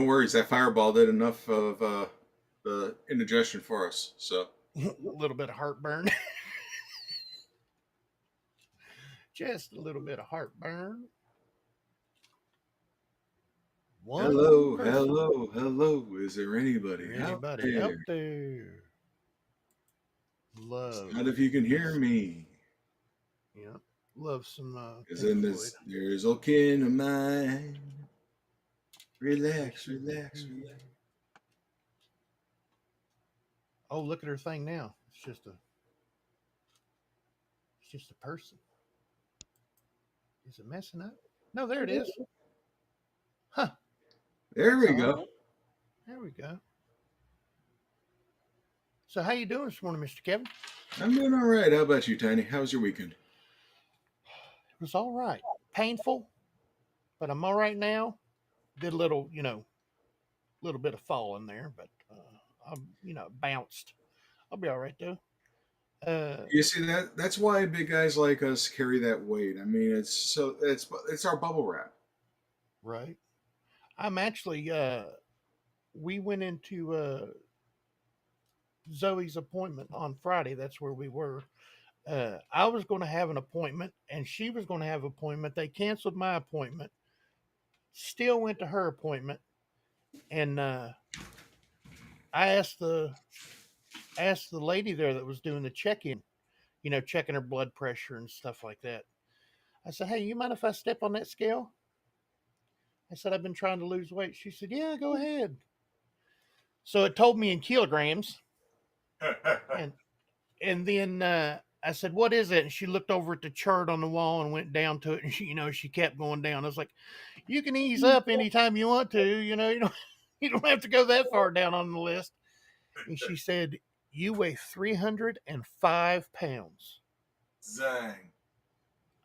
no worries. That fireball did enough of the indigestion for us. So A little bit of heartburn. Just a little bit of heartburn. One hello, person. hello, hello. Is there Is anybody there out anybody out there? there? Love. Not if you can hear me. Yeah. Love some Because Pink then Floyd. there's a kin of mine. Relax, relax, relax. Oh, look at her thing now. It's just a person. Is it messing up? No, there it is. Huh. There That's we odd. go. There we go. So how you doing this morning, Mr. Kevin? I'm doing all right. How about you, Tiny? How was your weekend? It was all right. Painful, but I'm all right now. Did a little, little bit of falling there, but I'm, bounced. I'll be all right though. You see that? That's why big guys like us carry that weight. I mean, it's our bubble wrap. Right. I'm actually. We went into Zoe's appointment on Friday. That's where we were. I was going to have an appointment, and she was going to have an appointment. They canceled my appointment. Still went to her appointment, and I asked the lady there that was doing the check-in, checking her blood pressure and stuff like that. I said, "Hey, you mind if I step on that scale?" I said, "I've been trying to lose weight." She said, "Yeah, go ahead." So it told me in kilograms, and and then I said, "What is it?" And she looked over at the chart on the wall and went down to it, and she kept going down. I was like, "You can ease up anytime you want to, you don't have to go that far down on the list." And she said, "You weigh 305 pounds." Zang.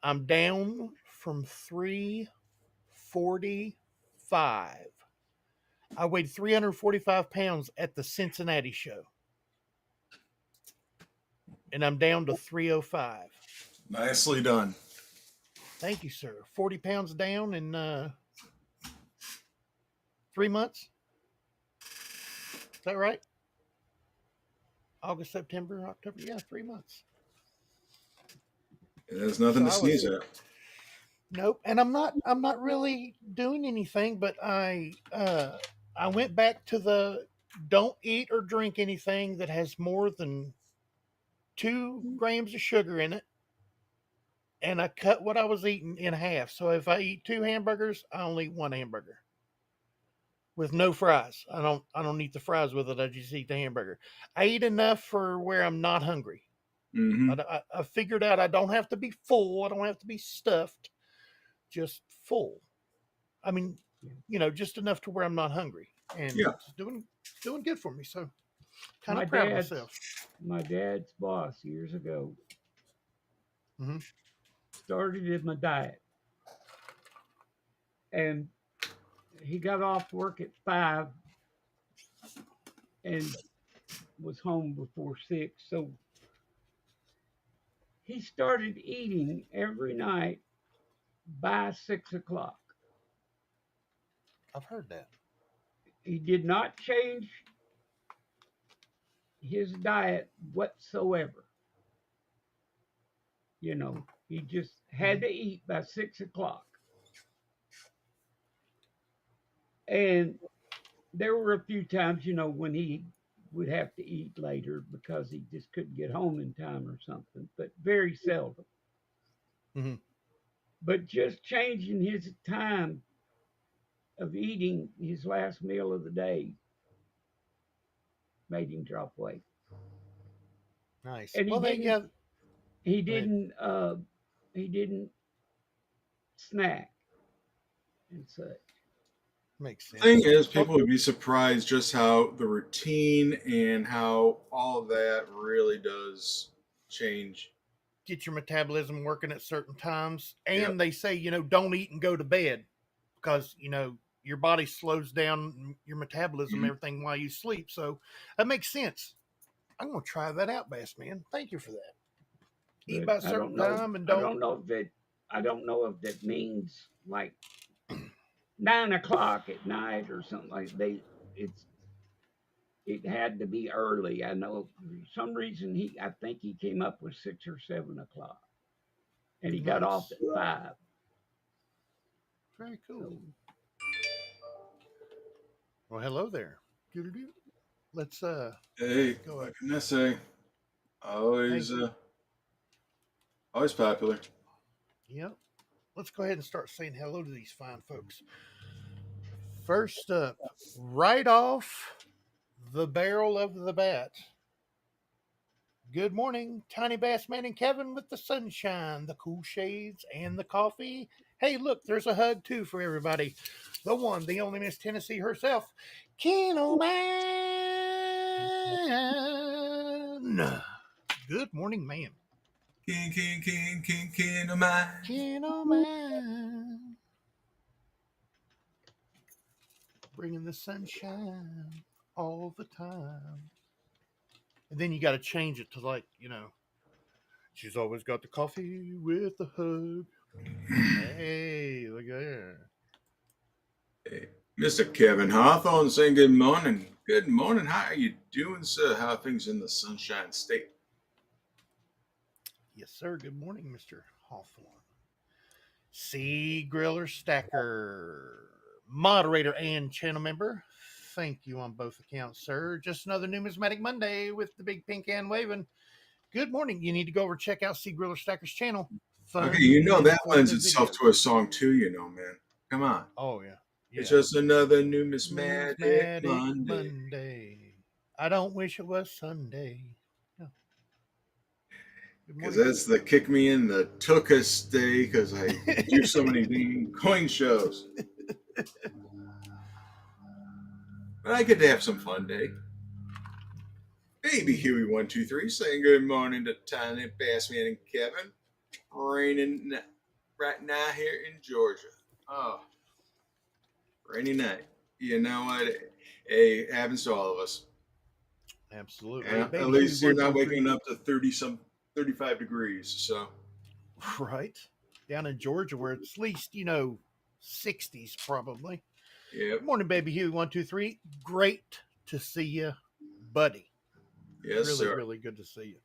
I'm down from 345. I weighed 345 pounds at the Cincinnati show, and I'm down to 305. Nicely done. Thank you, sir. 40 pounds down in 3 months. Is that right? August, September, October. Yeah, 3 months. There's nothing So to I sneeze was at. nope, and I'm not really doing anything, but I went back to the don't eat or drink anything that has more than 2 grams of sugar in it, and I cut what I was eating in half. So if I eat 2 hamburgers, I only eat 1 hamburger with no fries. I don't eat the fries with it. I just eat the hamburger. I eat enough for where I'm not hungry. Mm-hmm. I figured out I don't have to be full. I don't have to be stuffed. Just full. I mean, just enough to where I'm not hungry, and Yeah. it's doing good for me. So kind My of proud of dad's myself. my dad's boss years ago Hmm. started him a diet, and he got off work at 5 and was home before 6. So he started eating every night by 6 o'clock. I've heard that. He did not change his diet whatsoever. He just had Hmm. to eat by 6 o'clock. And there were a few times, when he would have to eat later because he just couldn't get home in time or something, but very seldom. Hmm. But just changing his time of eating his last meal of the day made him drop weight. Nice. And he Well, they didn't yeah. he Go ahead. didn't he didn't snack and such. Makes The thing sense. is, Well, people would be surprised just how the routine and how all of that really does change. get your metabolism working at certain times, Yep. and they say don't eat and go to bed because your body slows down your metabolism, Mhm. everything while you sleep. So that makes sense. I'm gonna try that out, Bass Man. Thank you for that. Eat But by a certain time and I don't. don't know if that means like 9 o'clock at night or something like it's it had to be early. I know for some reason I think he came up with 6 or 7 o'clock, and he got off Nice. at 5. Very cool. So Well, hello there. Doo-doo-doo. Let's Hey, go what ahead. can I say? Always, Hey, always popular. yep. Let's go ahead and start saying hello to these fine folks. First up, right off the barrel of the bat. Good morning, Tiny Bass Man and Kevin with the sunshine, the cool shades, and the coffee. Hey, look, there's a hug too for everybody. The one, the only Miss Tennessee herself, Keno Man. Good morning, ma'am. King of mine. Keno Man. Bringing the sunshine all the time. And then you got to change it to like, she's always got the coffee with the hug. Hey, look at that. Hey, Mr. Kevin Hawthorne saying good morning. Good morning. How are you doing, sir? How are things in the Sunshine State? Yes, sir. Good morning, Mr. Hawthorne. C. Griller Stacker, moderator and channel member. Thank you on both accounts, sir. Just another Numismatic Monday with the big pink hand waving. Good morning. You need to go over and check out C. Griller Stacker's channel. Fun Okay, you know and that lends informative itself videos. to a song too, man. Come on. Oh, yeah. It's Yeah. just another numismatic Numismatic Monday. Monday. I don't wish it was Sunday. No. Good Because morning. that's the kick me in the Tookus day because I do so many dang coin shows. But I get to have some fun day. Baby Huey123 saying good morning to Tiny Bassman and Kevin. Raining right now here in Georgia. Oh, rainy night. You know what? Hey, it happens to all of us. Absolutely. And at Baby Huey least you're one not two three. waking up to 35 degrees. So, Right. Down in Georgia where it's at least, 60s probably. yeah. Good morning, Baby Huey 123. Great to see you, buddy. Yes, Really, sir. really good to see you.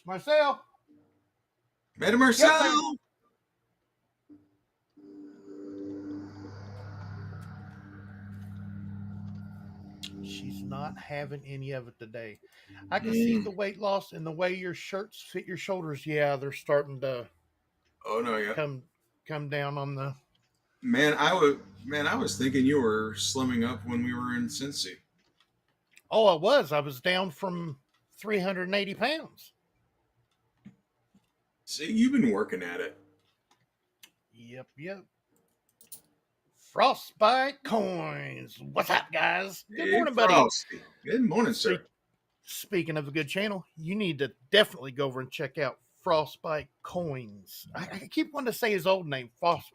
Marcel. Madam Yes, Marcel. sir. She's not having any of it today. I can see the weight loss and the way your shirts fit your shoulders. Yeah, they're starting to Oh no, yeah. come down on the. I was thinking you were slimming up when we were in Cincy. Oh, I was down from 380 pounds. See, you've been working at it. Yep. Frostbite coins. What's up, guys? Good Hey, morning, buddy. Frosty. Good morning, sir. Speaking of a good channel, you need to definitely go over and check out Frostbite Coins. I keep wanting to say his old name,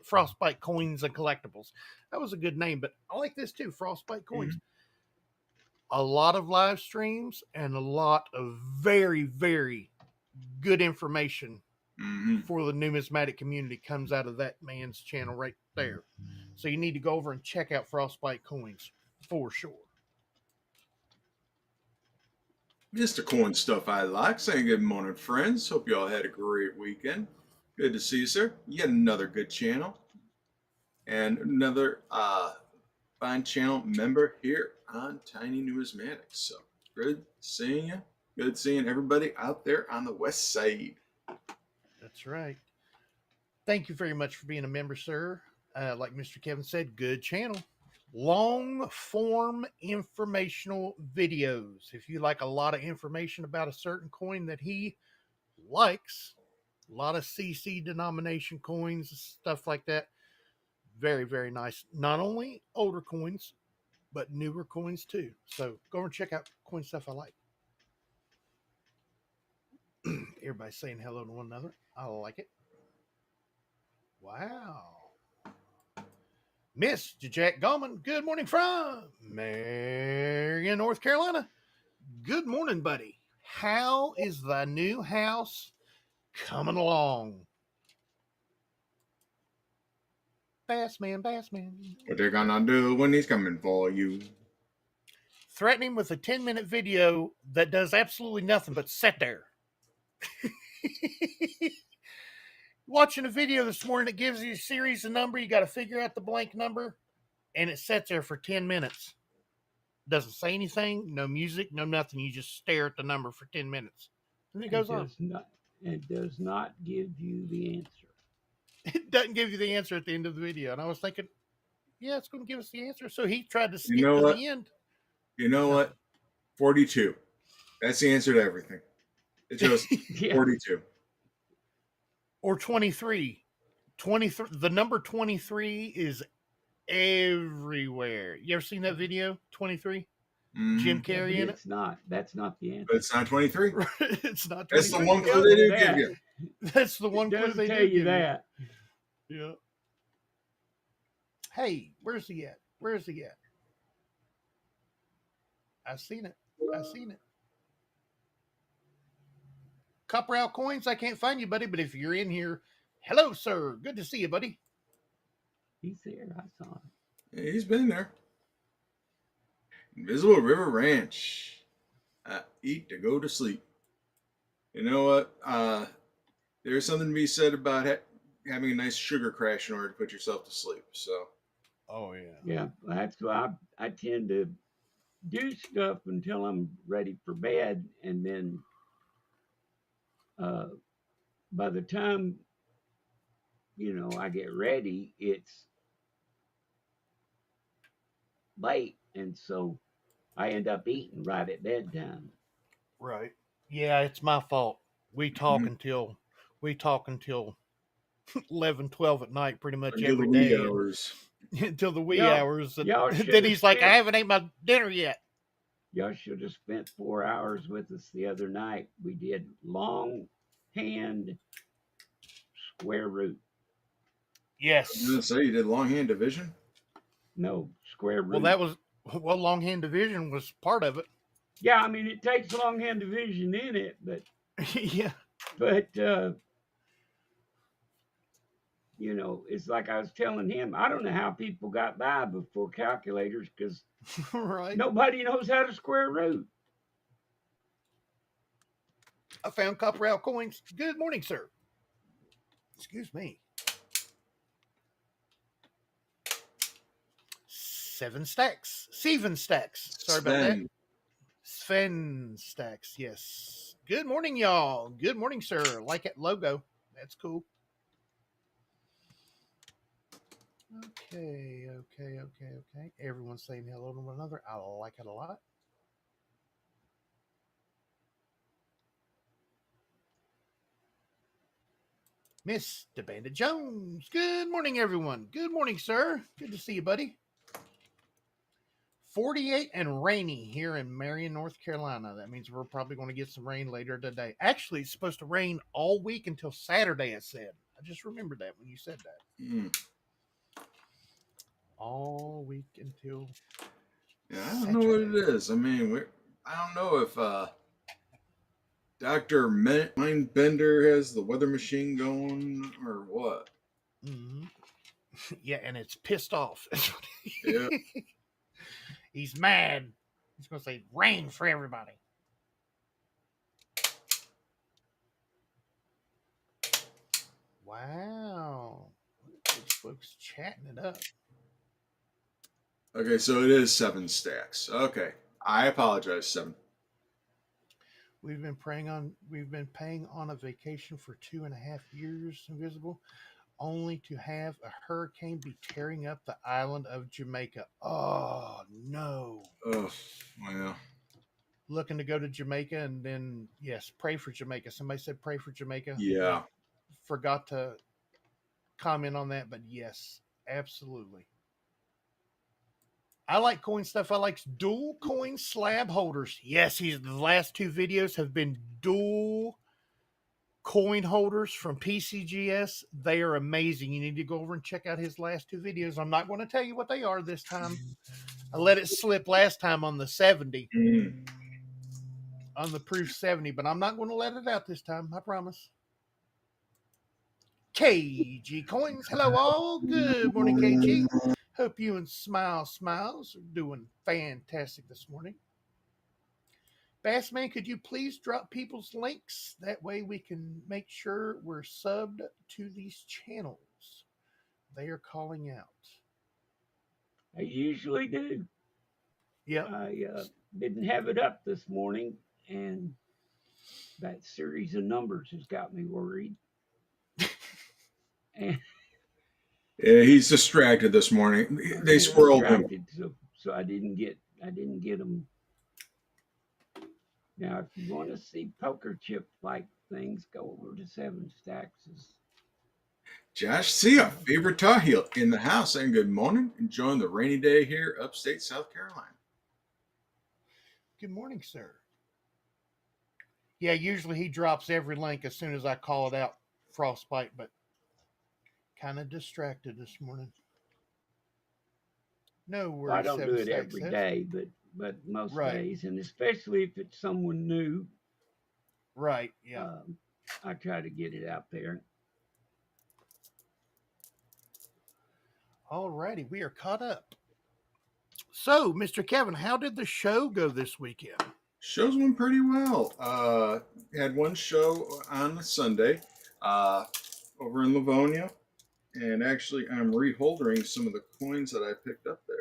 Frostbite Coins and Collectibles. That was a good name, but I like this too, Frostbite Coins. A lot of live streams and a lot of very, very good information for the numismatic community comes out of that man's channel right there. So you need to go over and check out Frostbite Coins for sure. Mr. Coin Stuff I Like saying good morning, friends. Hope you all had a great weekend. Good to see you, sir. Yet another good channel. And another fine channel member here on Tiny Numismatics. So good seeing you. Good seeing everybody out there on the west side. That's right. Thank you very much for being a member, sir. Like Mr. Kevin said, good channel. Long form informational videos. If you like a lot of information about a certain coin that he likes, a lot of CC denomination coins, stuff like that. Very, very nice. Not only older coins, but newer coins too. So go and check out Coin Stuff I Like. Everybody saying hello to one another. I like it. Wow. Miss Jack Gallman, good morning from Marion, North Carolina. Good morning, buddy. How is the new house coming along? Bassman. What they're gonna do when he's coming for you? Threaten him with a 10-minute video that does absolutely nothing but sit there. Watching a video this morning that gives you a series of number, you got to figure out the blank number, and it sits there for 10 minutes. Doesn't say anything, no music, no nothing. You just stare at the number for 10 minutes. And it goes on. It does not give you the answer. It doesn't give you the answer at the end of the video. And I was thinking, yeah, it's going to give us the answer. So he tried to skip to the end. You know what? 42. That's the answer to everything. It shows 42. Or 23. 23. The number 23 is everywhere. You ever seen that video? 23? Jim Carrey in it? It's not. That's not the answer. But it's not 23. It's not 23. That's the one clue they do give you. That's the one clue they tell do you give that. You. Yeah. Hey, where's he at? Where's he at? I seen it. Copper out coins. I can't find you, buddy. But if you're in here, hello, sir. Good to see you, buddy. He's there. I saw him. Yeah, he's been there. Invisible River Ranch. Eat to go to sleep. You know what? There's something to be said about having a nice sugar crash in order to put yourself to sleep. So. Oh yeah. Yeah, that's why I tend to do stuff until I'm ready for bed, and then by the time I get ready, it's late, and so I end up eating right at bedtime. Right. Yeah, it's my fault. We talk until 11, 12 at night, pretty much until every the wee day. hours. Until the wee hours. And y'all then he's like, I haven't ate my dinner yet. Y'all should have spent 4 hours with us the other night. We did long hand square root. Yes. I was gonna say you did longhand division. No, square root. Well, longhand division was part of it. Yeah, I mean it takes longhand division in it, but yeah. But it's like I was telling him, I don't know how people got by before calculators, because right. Nobody knows how to square root. I found copper out coins. Good morning, sir. Excuse me. 7 stacks. 7 stacks. Sorry about that. Sven stacks. Yes. Good morning, y'all. Good morning, sir. Like that logo. That's cool. Okay. Everyone's saying hello to one another. I like it a lot. Mr. Bandit Jones. Good morning, everyone. Good morning, sir. Good to see you, buddy. 48 and rainy here in Marion, North Carolina. That means we're probably going to get some rain later today. Actually, it's supposed to rain all week until Saturday, it said. I just remembered that when you said that. All week until Yeah, I don't know what it is. I mean, I don't know if Dr. Mindbender has the weather machine going or what. Mm-hmm. Yeah, and it's pissed off. Yeah. He's mad. He's going to say rain for everybody. Wow. These folks chatting it up. Okay, so it is 7 stacks. Okay. I apologize, 7. We've been paying on a vacation for 2.5 years, Invisible, only to have a hurricane be tearing up the island of Jamaica. Oh no. Oh, well. Looking to go to Jamaica, and then yes, pray for Jamaica. Somebody said pray for Jamaica. Yeah. Forgot to comment on that, but yes, absolutely. I like coin stuff. I like dual coin slab holders. Yes, the last 2 videos have been dual coin holders from PCGS. They are amazing. You need to go over and check out his last 2 videos. I'm not going to tell you what they are this time. I let it slip last time on the 70. On the proof 70, but I'm not going to let it out this time. I promise. KG Coins. Hello, all. Good morning, KG. Hope you and Smiles are doing fantastic this morning. Bassman, could you please drop people's links? That way we can make sure we're subbed to these channels. They are calling out. I usually do. Yep. I didn't have it up this morning, and that series of numbers has got me worried. And Yeah, he's distracted this morning. They I'm swirled him. distracted, so I didn't get them. Now, if you want to see poker chip like things, go over to Seven Stacks. Josh Sia, favorite Tar Heel in the house, and good morning. Enjoying the rainy day here, upstate South Carolina. Good morning, sir. Yeah, usually he drops every link as soon as I call it out, Frostbite, but kind of distracted this morning. No worries. Well, I don't do it every day, but most days, and especially if it's someone new. Right, yeah. I try to get it out there. All righty, we are caught up. So, Mr. Kevin, how did the show go this weekend? Shows went pretty well. Had one show on Sunday over in Livonia, and actually I'm reholdering some of the coins that I picked up there.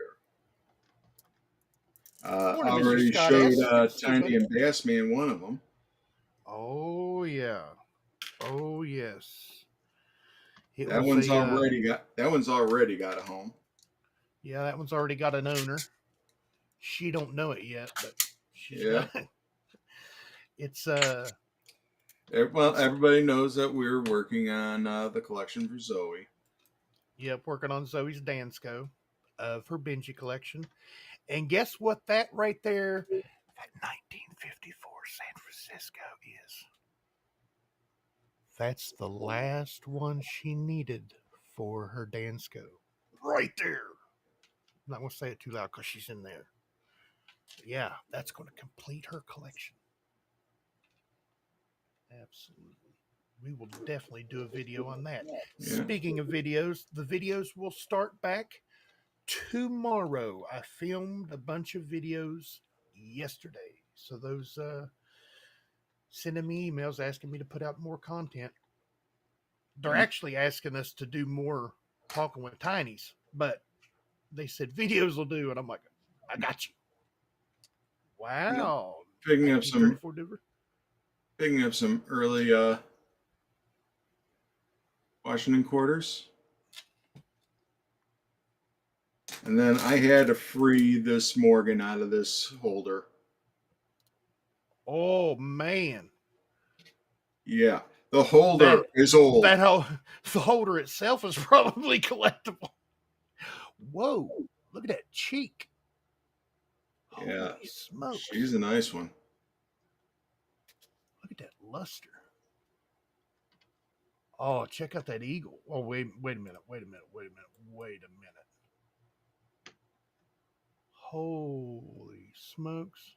Morning, Mr. Already Scott showed S. Tiny and Bassman one of them. Oh yeah, oh yes. That one's already got a home. Yeah, that one's already got an owner. She don't know it yet, but she's got it. It's well, everybody knows that we're working on the collection for Zoey. Yep, working on Zoe's Dansco of her Benji collection. And guess what that right there, that 1954 San Francisco is? That's the last one she needed for her Dansco. Right there. I'm not going to say it too loud because she's in there. But yeah, that's going to complete her collection. Absolutely. We will definitely do a video on that. Yeah. Speaking of videos, the videos will start back tomorrow. I filmed a bunch of videos yesterday. So those sending me emails asking me to put out more content. They're actually asking us to do more talking with tinies, but they said videos will do, and I'm like, I got you. Wow. Picking up some early Washington quarters. And then I had to free this Morgan out of this holder. Oh, man. Yeah. The holder is old. The holder itself is probably collectible. Whoa. Look at that cheek. Yeah. Holy smokes. She's a nice one. Look at that luster. Oh, check out that eagle. Oh, wait a minute. Holy smokes.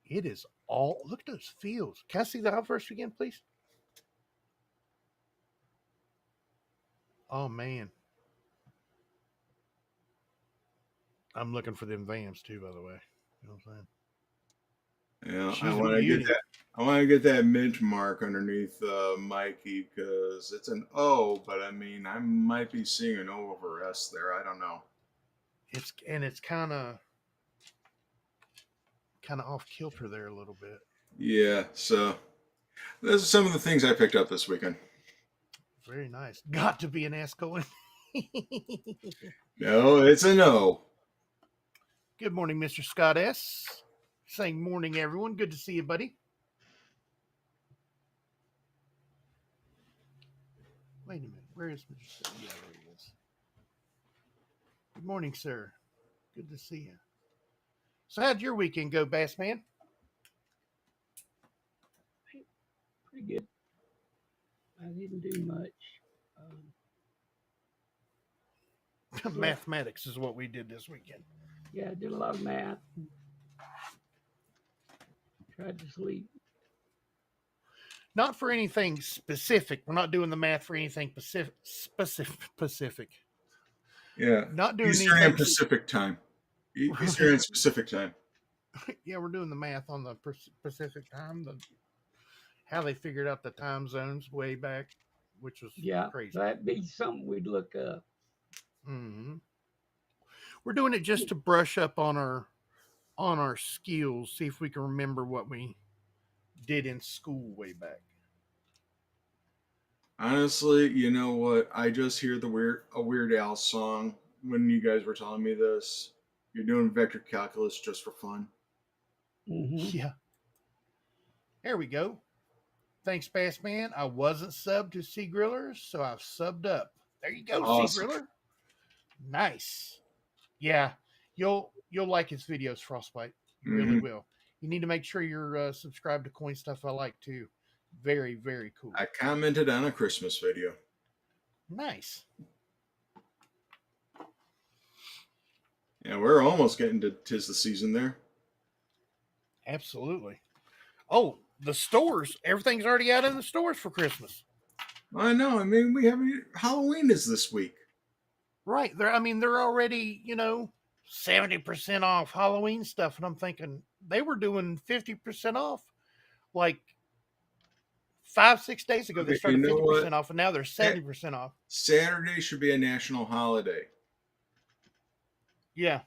It is all, look at those fields. Can I see the outburst again, please? Oh, man. I'm looking for them Vams too, by the way. You know what I'm saying? Yeah, I want to get that mint mark underneath Mikey because it's an O, but I mean I might be seeing an O over S there. I don't know. It's kind of off kilter there a little bit. Yeah, so those are some of the things I picked up this weekend. Very nice. Got to be an S going. No, it's a no. Good morning, Mr. Scott S. Saying morning, everyone. Good to see you, buddy. Wait a minute. Where is Mr. Scott? Yeah, there he is. Good morning, sir. Good to see you. So how'd your weekend go, Bassman? Pretty good. I didn't do much. Mathematics is what we did this weekend. Yeah, I did a lot of math. Tried to sleep. Not for anything specific. We're not doing the math for anything specific. Yeah. Not doing Eastern and anything. Pacific time. Eastern Right. and Pacific time. Yeah, we're doing the math on the Pacific time. How they figured out the time zones way back, which was Yeah, crazy. that'd be something we'd look up. Hmm. We're doing it just to brush up on our skills, see if we can remember what we did in school way back. Honestly, you know what? I just hear a Weird Al song when you guys were telling me this. You're doing vector calculus just for fun. Hmm. Yeah. There we go. Thanks, Bass Man. I wasn't subbed to Sea Grillers, so I've subbed up. There you go, Sea Awesome. Griller. Nice. Yeah, you'll like his videos, Frostbite. You really Hmm. will. You need to make sure you're subscribed to Coin Stuff I Like too. Very, very cool. I commented on a Christmas video. Nice. Yeah, we're almost getting to 'tis the season there. Absolutely. Oh, the stores. Everything's already out in the stores for Christmas. I know. I mean, we have Halloween is this week. Right. They're already, 70% off Halloween stuff. And I'm thinking they were doing 50% off like 5, 6 days ago. They Okay, you started know 50% what? off and now they're Eh, 70% off. Saturday should be a national holiday. Yeah.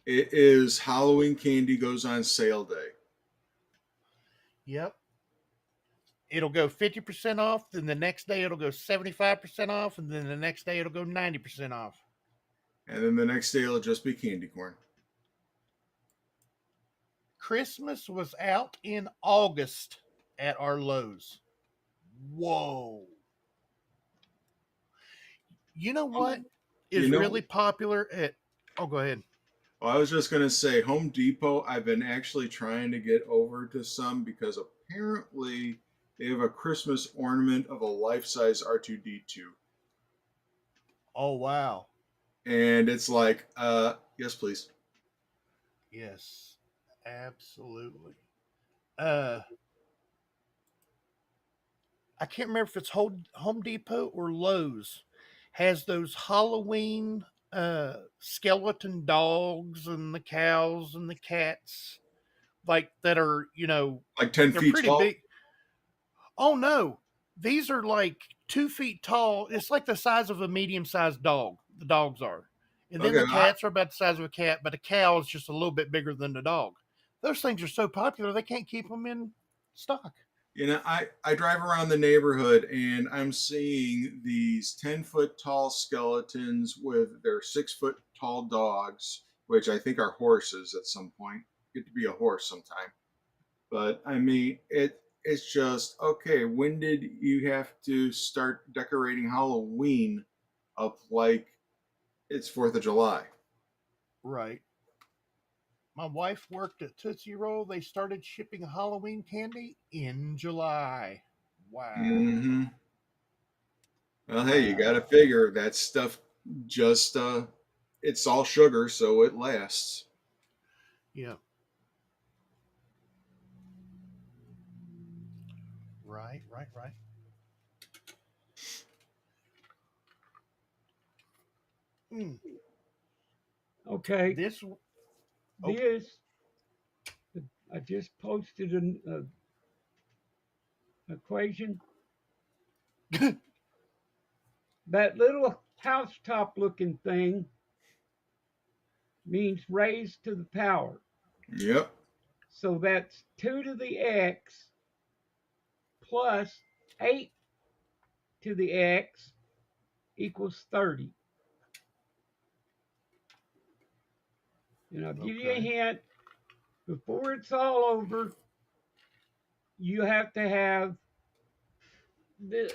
It is Halloween candy goes on sale day. Yep. It'll go 50% off, then the next day it'll go 75% off, and then the next day it'll go 90% off. And then the next day it'll just be candy corn. Christmas was out in August at our Lowe's. Whoa. You know what You is know, really popular at go ahead. well, I was just going to say Home Depot, I've been actually trying to get over to some because apparently they have a Christmas ornament of a life-size R2D2. Oh wow. And it's like, yes, please. Yes. Absolutely. Uh I can't remember if it's Home Depot or Lowe's has those Halloween skeleton dogs and the cows and the cats like that are, Like 10 they're feet pretty tall. big. Oh no. These are like 2 feet tall. It's like the size of a medium sized dog. The dogs are. And then Okay, the cats are about the size of a cat, but a cow is just a little bit bigger than the dog. Those things are so popular they can't keep them in stock. I drive around the neighborhood and I'm seeing these 10-foot tall skeletons with their 6-foot tall dogs, which I think are horses at some point. Get to be a horse sometime. But I mean, it's just okay. When did you have to start decorating Halloween up like it's 4th of July? Right. My wife worked at Tootsie Roll. They started shipping Halloween candy in July. Wow. Mm-hmm. Well, hey, you got to Wow. figure that stuff just it's all sugar, so it lasts. Yeah. Right, right, right. Mm. Okay, This, oh, this I just posted an equation. That little housetop looking thing means raised to the power. Yep. So that's 2 to the x plus 8 to the x equals 30. And I'll give you a okay. hint. Before it's all over, you have to have the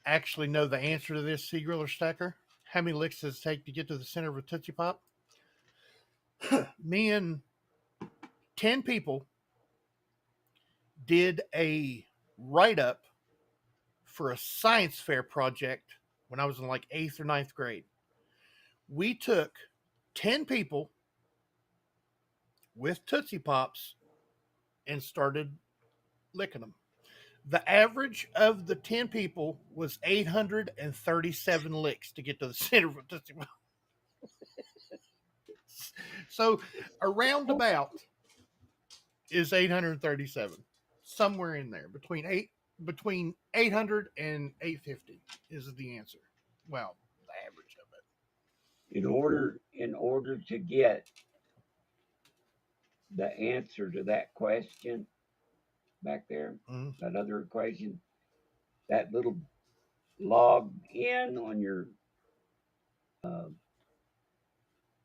Actually know the answer to this, Sea Griller Stacker. How many licks does it take to get to the center of a Tootsie Pop? Me and 10 people did a write up for a science fair project when I was in like 8th or 9th grade. We took 10 people with Tootsie Pops and started licking them. The average of the 10 people was 837 licks to get to the center of a Tootsie Pop. So a roundabout is 837, somewhere in there between 800 and 850 is the answer. Well, the average of it. In order to get the answer to that question back there, Mhm. that other equation, that little log in on your uh,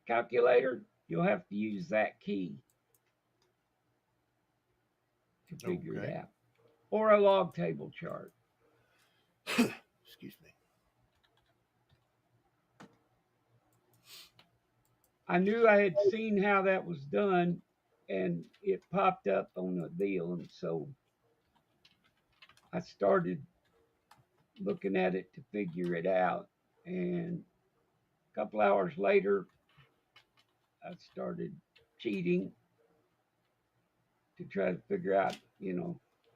calculator, you'll have to use that key to figure it Okay. out, or a log table chart. Excuse me. I knew I had seen how that was done, and it popped up on the deal, and so I started looking at it to figure it out. And a couple hours later, I started cheating to try to figure out,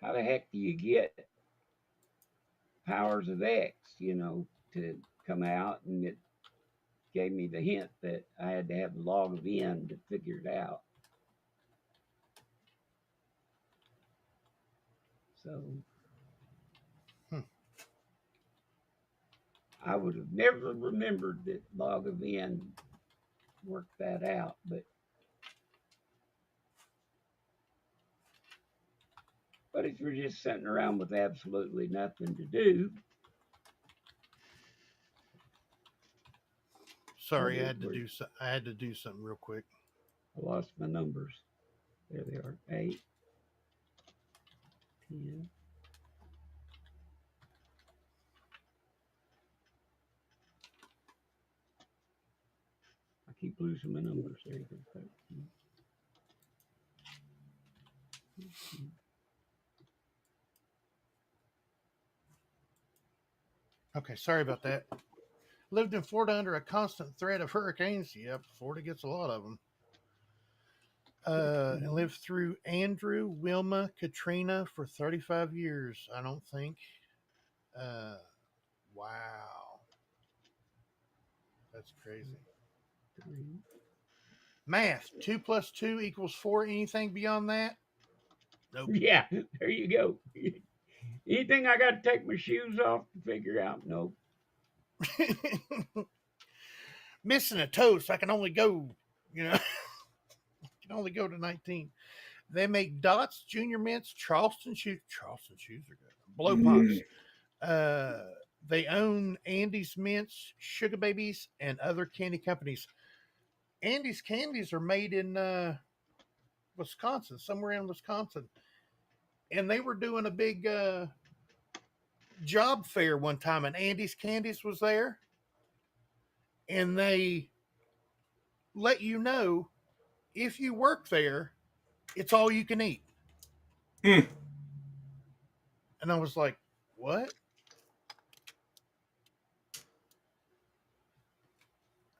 how the heck do you get powers of X, to come out, and it gave me the hint that I had to have the log of n to figure it out. So Hmm. I would have never remembered that log of n worked that out, but if you're just sitting around with absolutely nothing to do, Sorry, it works. I had to do something real quick. I lost my numbers. There they are. 8, 10. I keep losing my numbers. There you go. 13. 14. Okay, sorry about that. Lived in Florida under a constant threat of hurricanes. Yep, Florida gets a lot of them. And lived through Andrew, Wilma, Katrina for 35 years, I don't think. Uh, wow. That's crazy. 3. Math 2 plus 2 equals 4. Anything beyond that? Nope. Yeah, there you go. Anything I got to take my shoes off to figure out? Nope. Missing a toe, so I can only go, can only go to 19. They make Dots, Junior Mints, Charleston shoes. Charleston shoes are good. Blow Pops. They own Andy's Mints, Sugar Babies, and other candy companies. Andy's candies are made in Wisconsin, somewhere in Wisconsin. And they were doing a big job fair one time, and Andy's Candies was there. And they let you know if you work there, it's all you can eat. Mm. And I was like, what?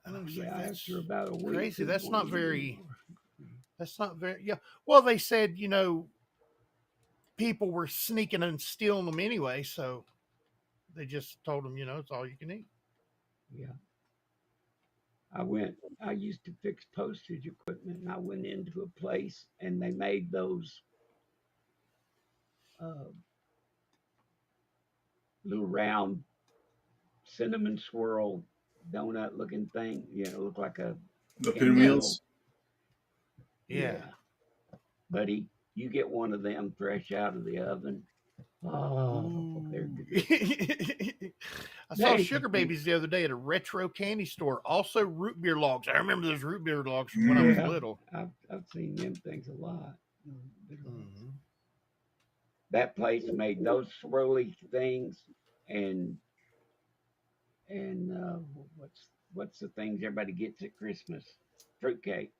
And I was Yeah, like, after about a week. crazy. they That's won't not eat very, anymore. yeah. Well, they said, people were sneaking and stealing them anyway. So they just told them, it's all you can eat. Yeah. I used to fix postage equipment, and I went into a place and they made those uh, little round cinnamon swirl donut looking thing, look like a The pinwheel. pinwheels. Yeah. Yeah. Buddy, you get one of them fresh out of the oven. Oh, they're Ooh. good. I saw They, Sugar Babies the other day at a retro candy store. Also, root beer logs. I remember those root beer logs from when I was yeah, little. I've seen them things a lot. Mm-hmm. That place made those swirly things, and and what's the things everybody gets at Christmas? Fruitcake,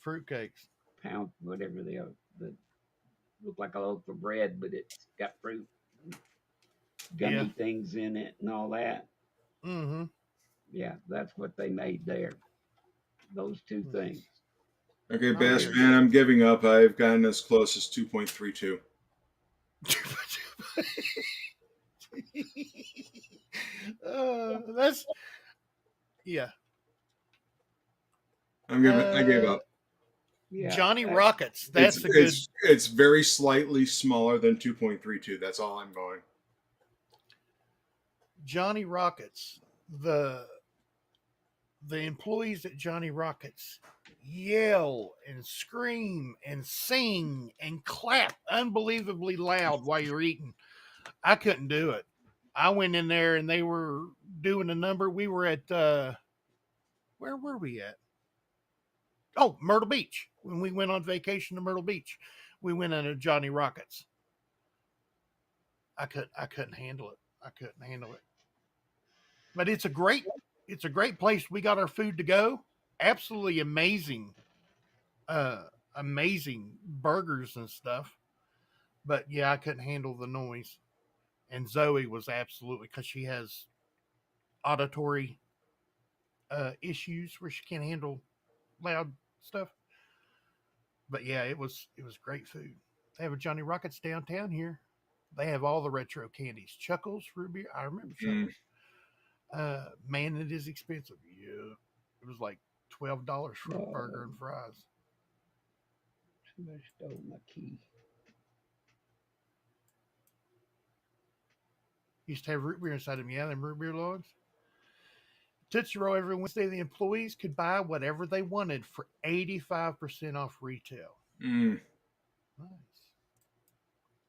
Fruitcakes. pound, whatever they are. That look like a loaf of bread, but it's got fruit, Yeah. gummy things in it, and all that. Mm-hmm. Yeah, that's what they made there. Those two things. Okay, I best hear man, I'm giving up. I've gotten as close as 2.32. That's yeah. I gave Uh, up. Yeah, Johnny that's Rockets. That's a good It's very slightly smaller than 2.32. That's all I'm going. Johnny Rockets. The the employees at Johnny Rockets yell and scream and sing and clap unbelievably loud while you're eating. I couldn't do it. I went in there and they were doing a number. We were at where were we at? Oh, Myrtle Beach. When we went on vacation to Myrtle Beach, we went into Johnny Rockets. I couldn't handle it. I couldn't handle it. But it's a great place. We got our food to go. Absolutely amazing, amazing burgers and stuff. But yeah, I couldn't handle the noise. And Zoe was absolutely because she has auditory issues where she can't handle loud stuff. But yeah, it was great food. They have a Johnny Rockets downtown here. They have all the retro candies. Chuckles, Ruby. I remember Mm. Chuckles. Man, it is expensive. Yeah, it was like $12 for a burger and fries. somebody stole my key. Used to have root beer inside them. Yeah, them root beer logs. Tootsie Roll every Wednesday. The employees could buy whatever they wanted for 85% off retail. Mm. Nice.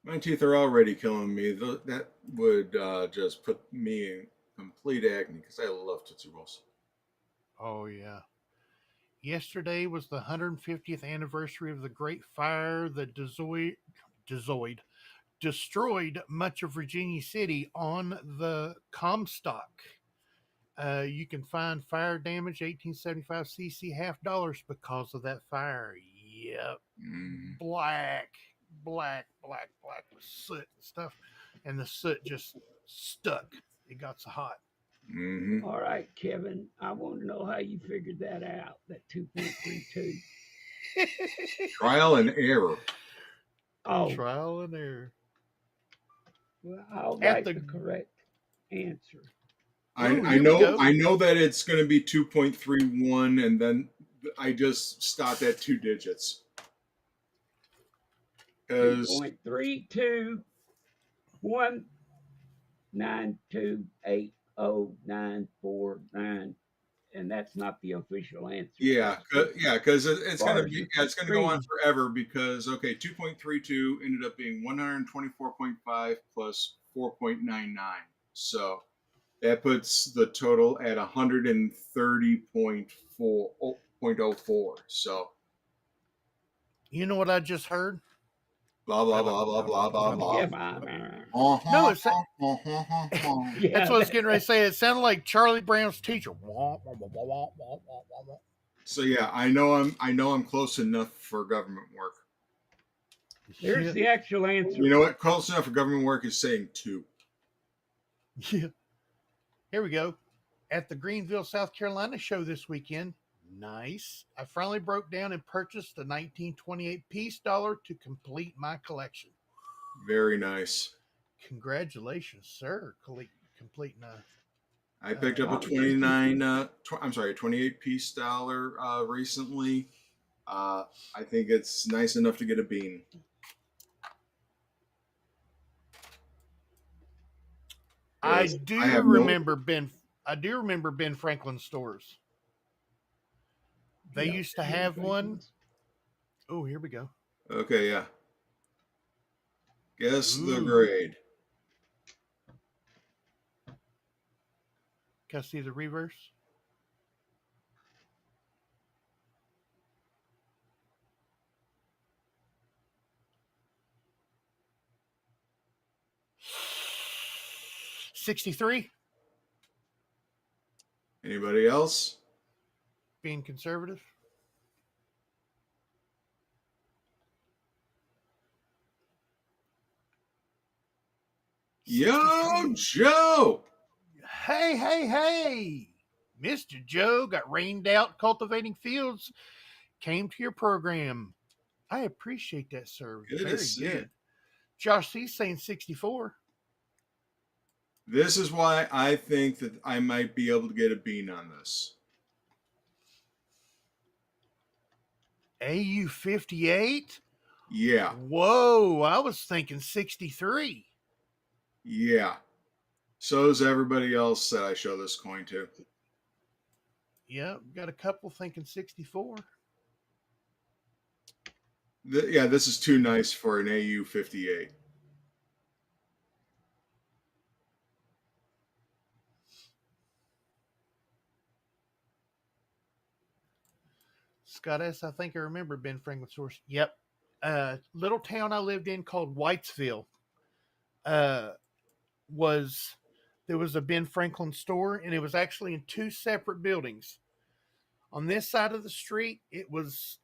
My teeth are already killing me. That would just put me in complete agony because I love Tootsie Rolls. Oh yeah. Yesterday was the 150th anniversary of the Great Fire that destroyed much of Virginia City on the Comstock. You can find fire damage 1875 cc $half because of that fire. Yep, Mm. black with soot and stuff, and the soot just stuck. It got so hot. Mm-hmm. All right, Kevin, I want to know how you figured that out, that 2.32. Trial and error. Oh, Trial and error. well, I'll At write the the correct answer. Ooh, here we go. I know that it's going to be 2.31, and then I just stopped at 2 digits because 2.32 192804949, and that's not the official answer. yeah, That's because as it's far going to as be you it's going to go on forever because okay, 2.32 ended up being 124.5 plus 4.99, so that puts the total at 130.4. So You know what I just heard? blah blah blah blah blah blah blah. Yeah, No, it's that's yeah. what I was getting ready to say. It sounded like Charlie Brown's teacher. So yeah, I know I'm close enough for government work. There's Yeah, the actual answer. You know what? Close enough for government work is saying 2. yeah. Here we go. At the Greenville, South Carolina show this weekend. Nice. I finally broke down and purchased a 1928 piece dollar to complete my collection. Very nice. Congratulations, sir. Completing a. I picked up a 28 piece dollar recently. I think it's nice enough to get a bean. I 'Cause do I have no. remember Ben. I do remember Ben Franklin stores. They Yeah, used to have one. Oh, here we go. Okay, yeah. Guess the Ooh. grade. Can I see the reverse? $63. Anybody else? Being conservative. Yo, Joe. Hey, hey, hey! Mr. Joe got rained out cultivating fields, came to your program. I appreciate that, sir. Good to Very see you. good. Josh C's saying 64. This is why I think that I might be able to get a bean on this. AU 58? Yeah, Whoa, I was thinking 63. yeah. So is everybody else that I show this coin to. Yeah, got a couple thinking 64. Yeah, this is too nice for an AU 58. Scott S., I think I remember Ben Franklin's source. Yep. Little town I lived in called Whitesville. Was there was a Ben Franklin store, and it was actually in two separate buildings. On this side of the street, it was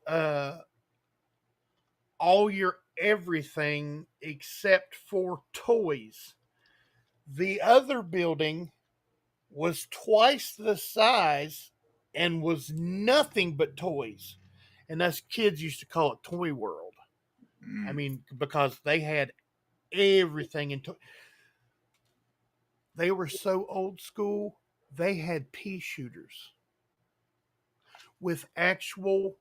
all your everything except for toys. The other building was twice the size and was nothing but toys. And us kids used to call it Toy World. I mean, because they had everything in toy. They were so old school, they had pea shooters with actual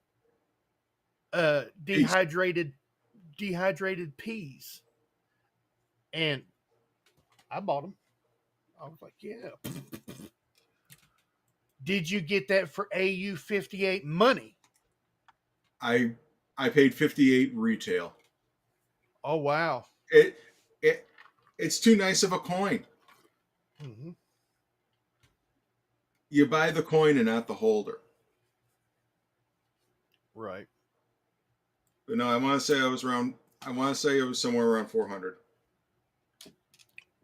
dehydrated peas. And I bought them. I was like, yeah. Did you get that for AU 58 money? I paid 58 retail. Oh wow. It's too nice of a coin. Mm-hmm. You buy the coin and not the holder. Right. But no, I want to say I was around. I want to say it was somewhere around 400.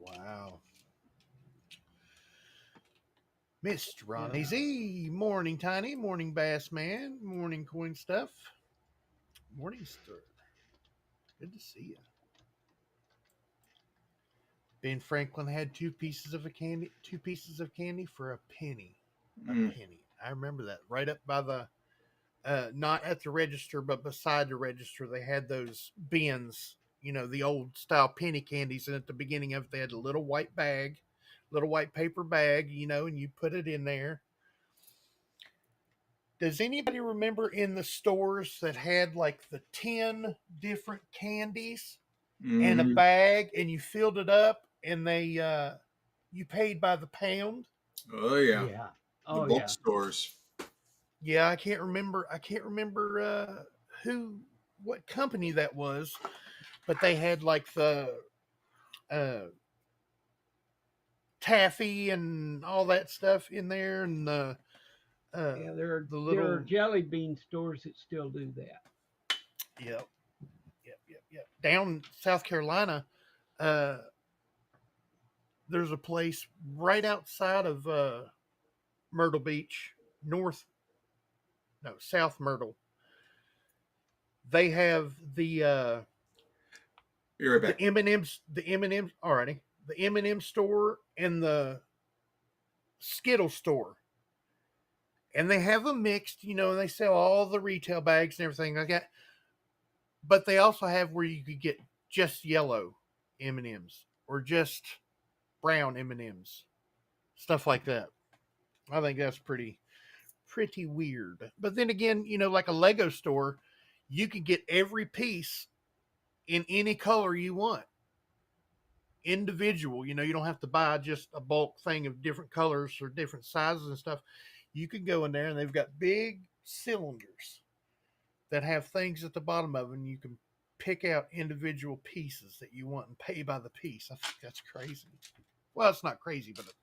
Wow. Mr. Ronnie Z. Morning, Tiny. Morning, Bass Man. Morning, Coin Stuff. Morning, Stir. Good to see you. Ben Franklin had two pieces of candy for a penny. A penny. I remember that. Right up by the not at the register, but beside the register, they had those bins, the old style penny candies. And at the beginning of it, they had a little white bag, little white paper bag, and you put it in there. Does anybody remember in the stores that had like the 10 different candies and a bag, and you filled it up, and you paid by the pound? Oh yeah. Yeah. The Oh bulk yeah. stores. Yeah, I can't remember what company that was, but they had like the uh, taffy and all that stuff in there, and Yeah, there the are little jelly bean stores that still do that. yep. Down South Carolina, uh, there's a place right outside of Myrtle Beach, South Myrtle. They have the Be right back. M&M's, alrighty, the M&M store and the Skittle store. And they have them mixed, and they sell all the retail bags and everything like that. But they also have where you could get just yellow M&Ms or just brown M&Ms, stuff like that. I think that's pretty weird. But then again, like a Lego store, you could get every piece in any color you want. Individual, you don't have to buy just a bulk thing of different colors or different sizes and stuff. You can go in there and they've got big cylinders that have things at the bottom of them. You can pick out individual pieces that you want and pay by the piece. I think that's crazy. Well, it's not crazy, but it's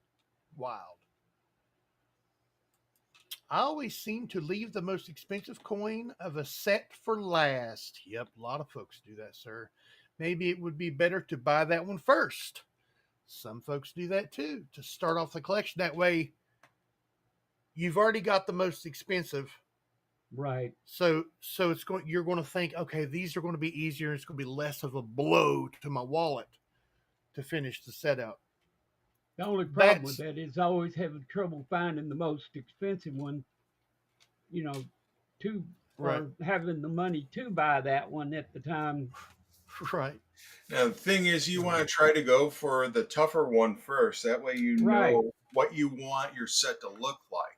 wild. I always seem to leave the most expensive coin of a set for last. Yep, a lot of folks do that, sir. Maybe it would be better to buy that one first. Some folks do that too, to start off the collection. That way, you've already got the most expensive. Right. So you're going to think, okay, these are going to be easier. It's going to be less of a blow to my wallet to finish the set out. The only problem with That's that is always having trouble finding the most expensive one, you know, to right. or having the money to buy that one at the time. Right. Now, the thing is, you want So, to try to go for the tougher one first. That way, you right, know what you want your set to look like.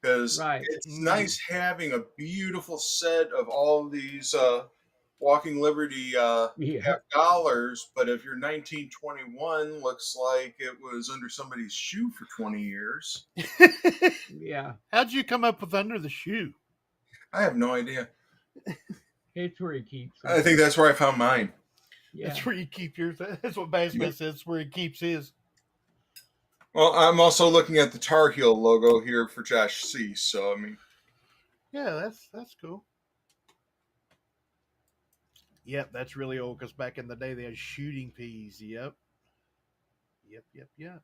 Because right. it's Mm, nice having a beautiful set of all of these Walking Liberty Yeah, half dollars, but if your 1921 looks like it was under somebody's shoe for 20 years, yeah. how'd you come up with under the shoe? I have no idea. It's where he keeps them. I think that's where I found mine. Yeah. That's where you keep yours. That's what Bass Yeah. says. That's where he keeps his. Well, I'm also looking at the Tar Heel logo here for Josh C. So, I mean, Yeah, that's cool. Yep, that's really old because back in the day they had shooting peas. Yep, yep.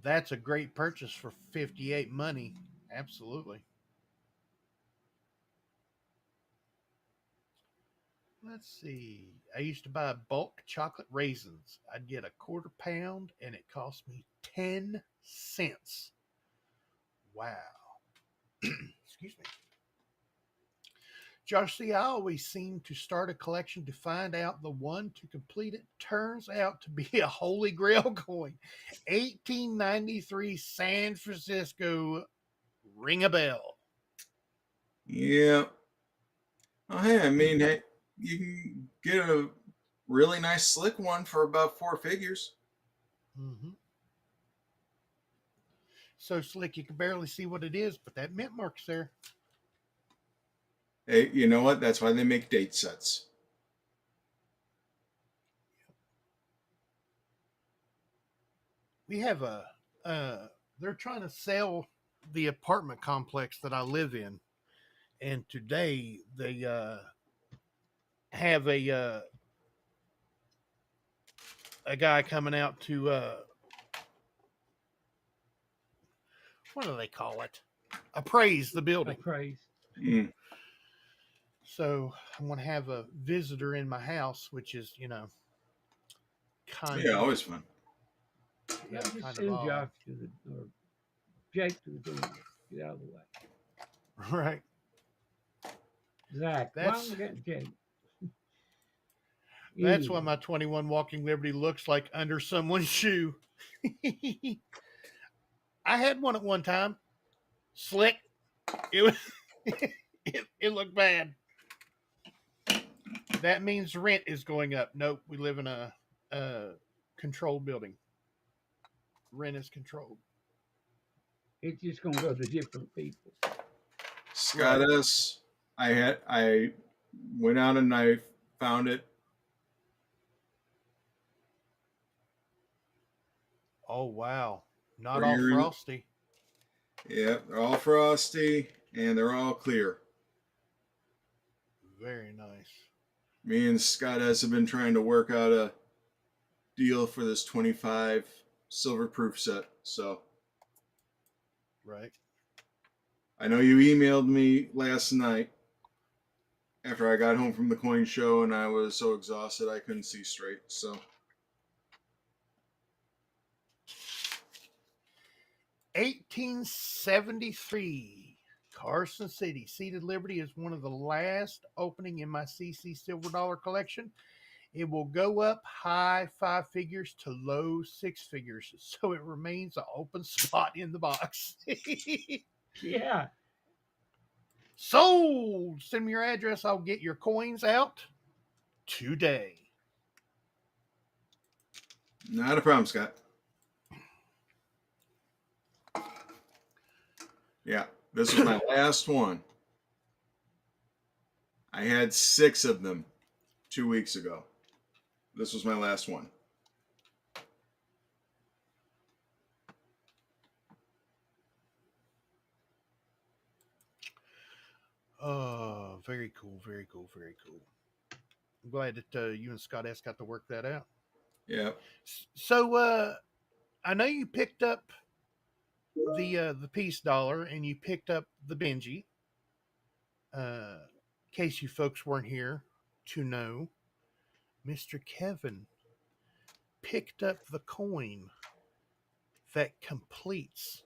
That's a great purchase for 58 money. Absolutely. Let's see. I used to buy bulk chocolate raisins. I'd get a quarter pound and it cost me 10 cents. Wow. Excuse me. Josh, see, I always seem to start a collection to find out the one to complete it turns out to be a Holy Grail coin. 1893 San Francisco. Ring a bell. yeah. Oh, hey, I mean, hey, you can get a really nice slick one for about 4 figures. Mm-hmm. So slick you can barely see what it is, but that mint mark's there. Hey, you know what? That's why they make date sets. We have they're trying to sell the apartment complex that I live in, and today they have a guy coming out to what do they call it? Appraise the A building. praise. Mm. So I'm going to have a visitor in my house, which is kind Yeah, of always fun. Yeah, yeah, just kind of send odd. Josh to the or Jake to the door. Get out of the way. Right. Zach, why am That's I getting Jake? that's why Anyway, my 21 Walking Liberty looks like under someone's shoe. I had one at one time. Slick. It was it looked bad. That means rent is going up. Nope, we live in a controlled building. Rent is controlled. it's just gonna go to different people. Right. Scott S. I went out and I found it. Oh wow. Not For all your frosty. Yeah, they're all frosty and they're all clear. Very nice. Me and Scott S have been trying to work out a deal for this 25 silver proof set. So Right. I know you emailed me last night after I got home from the coin show and I was so exhausted I couldn't see straight. So 1873. Carson City. Seated Liberty is one of the last opening in my CC Silver Dollar collection. It will go up high 5 figures to low 6 figures, so it remains an open spot in the box. Yeah, Sold! Send me your address. I'll get your coins out today. not a problem, Scott. Yeah, this was my last one. I had 6 of them 2 weeks ago. This was my last one. Oh, very cool, very cool, very cool. I'm glad that you and Scott S got to work that out. Yeah. So, I know you picked up the peace dollar and you picked up the Benji. In case you folks weren't here to know, Mr. Kevin picked up the coin that completes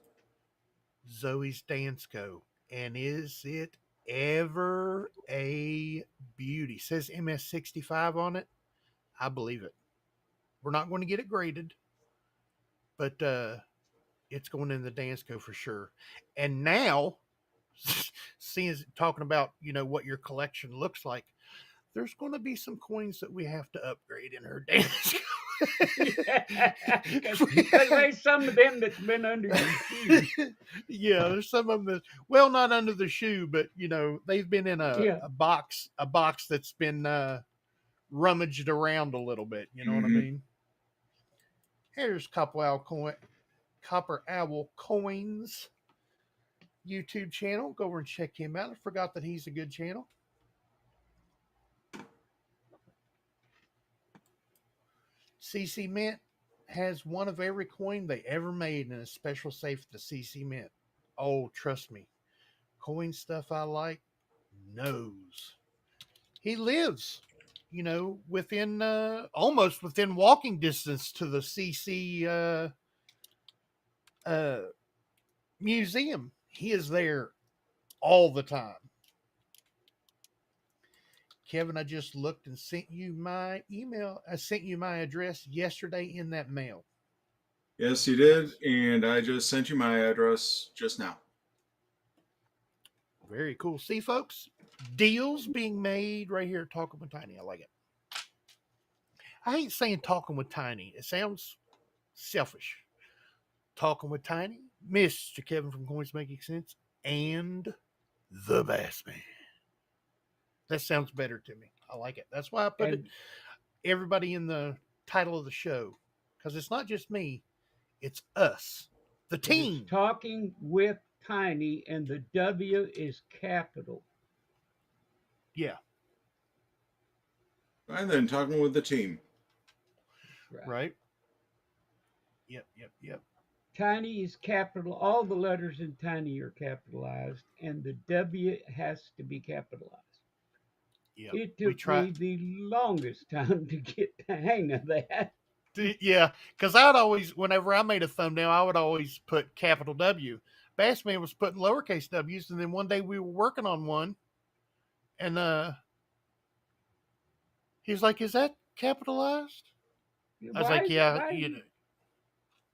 Zoe's Dansko. And is it ever a beauty? Says MS65 on it. I believe it. We're not going to get it graded, but it's going in the Dansko for sure. And now, seeing talking about what your collection looks like, there's going to be some coins that we have to upgrade in her Dansko. Because there's some of them that's been under your shoe. Yeah, there's some of them that, well, not under the shoe, but they've been in a box that's been rummaged around a little bit. You know what I mean? Here's Copper Owl Coins YouTube channel. Go over and check him out. I forgot that he's a good channel. CC Mint has one of every coin they ever made in a special safe to CC Mint. Oh, trust me. Coin stuff I like knows. He lives, within almost within walking distance to the CC museum. He is there all the time. Kevin, I just looked and sent you my email. I sent you my address yesterday in that mail. Yes, you did. And I just sent you my address just now. Very cool. See, folks, deals being made right here at Talking with Tiny. I like it. I hate saying Talking with Tiny. It sounds selfish. Talking with Tiny, Mr. Kevin from Coins Making Sense, and the Bassman. That sounds better to me. I like it. That's why I put everybody in the title of the show, because it's not just me, it's us, the team. It's Talking with Tiny, and the W is capital. Yeah. And then talking with the team. Right. Yep. Tiny is capital. All the letters in Tiny are capitalized, and the W has to be capitalized. Yep. It took me the longest time to get the hang of that. Yeah, because I'd always, whenever I made a thumbnail, I would always put capital W. Bassman was putting lowercase W's, and then one day we were working on one, and he was like, "Is that capitalized?" I was like, "Yeah."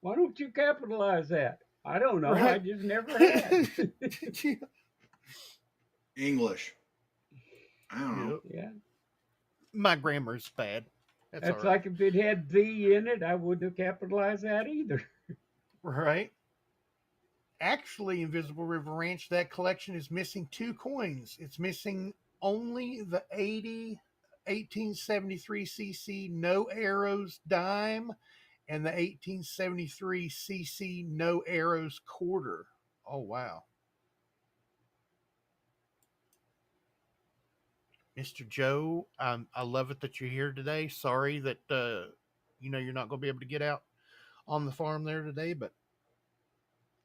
Why don't you capitalize that? I don't know. Right. I just never had. English. I don't know. Yeah. My grammar's bad. That's right. Like if it had "the" in it, I wouldn't have capitalized that either. Right. Actually, Invisible River Ranch, that collection is missing 2 coins. It's missing only the 1873 cc no arrows dime and the 1873 cc no arrows quarter. Oh, wow. Mr. Joe, I love it that you're here today. Sorry that you're not going to be able to get out on the farm there today, but